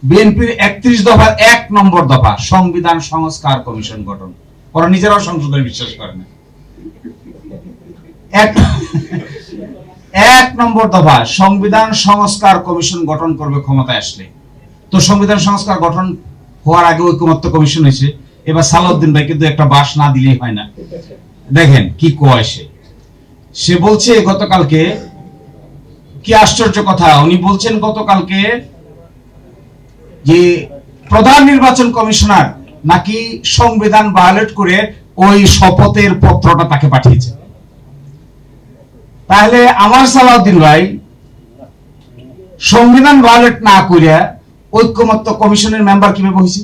বিএনপির 31 দফার 1 নম্বর দফা সংবিধান সংস্কার কমিশন গঠন। ওরা নিজেরাও সংসদে বিশ্বাস করে না। 1 নম্বর দফা সংবিধান সংস্কার কমিশন গঠন করবে ক্ষমতায় আসলে। তো সংবিধান সংস্কার গঠন হওয়ার আগে ঐকমত্য কমিশন হয়েছে। এবার সালাউদ্দিন ভাই কিন্তু একটা বাস না দিলেই হয় না। দেখেন কি কয় সে বলছে গতকালকে, কি আশ্চর্য কথা, উনি বলছেন গতকালকে যে প্রধান নির্বাচন কমিশনার নাকি সংবিধান ভায়োলেট করে ওই শপথের পত্রটা তাকে পাঠিয়েছে। তাহলে আমার সালাউদ্দিন ভাই সংবিধান ভায়োলেট না করিয়া ঐকমত্য কমিশনের মেম্বার কিভাবে হয়েছে?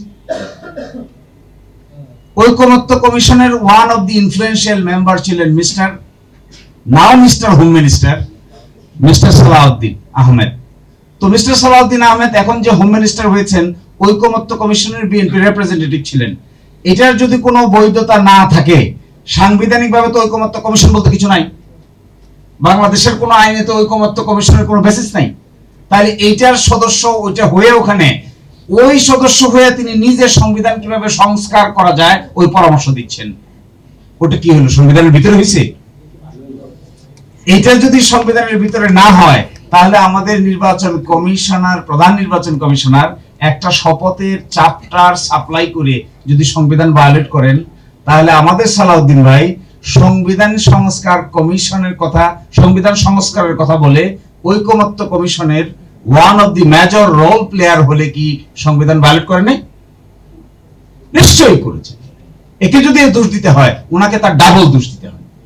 ঐকমত্য কমিশনের one of the influential member ছিলেন mister home minister mister Salahuddin Ahmed. তো মিস্টার সালাউদ্দিন আহমেদ এখন যে হোম মিনিস্টার হয়েছেন, ঐকমত্য কমিশনের বিএনপি রিপ্রেজেন্টেটিভ ছিলেন। এটার যদি কোনো বৈধতা না থাকে, সাংবিধানিকভাবে তো ঐকমত্য কমিশন বলতে কিছু নাই, বাংলাদেশের কোনো আইনে তো ঐকমত্য কমিশনের কোনো বেসিস নাই। তাহলে এইটার সদস্য ওইটা হয়ে ওখানে ওই সদস্য হয়ে তিনি নিজে সংবিধান কিভাবে সংস্কার করা যায় ওই পরামর্শ দিচ্ছেন। ওটা কি হলো, সংবিধানের ভিতরে হয়েছে? এটা যদি সংবিধানের ভিতরে না হয়, তাহলে আমাদের নির্বাচন কমিশনার, প্রধান নির্বাচন কমিশনার একটা শপথের চ্যাপ্টার সাপ্লাই করে যদি সংবিধান ভায়োলেট করেন, তাহলে আমাদের সালাউদ্দিন ভাই সংবিধান সংস্কার কমিশনের কথা, সংবিধান সংস্কারের কথা বলে ঐকমত্য কমিশনের one of the major role player হলে কি সংবিধান ভায়োলেট করে নাই? নিশ্চয়ই করেছে। একে যদি দোষ দিতে হয়, ওনাকে তার ডাবল দোষ দিতে হয়।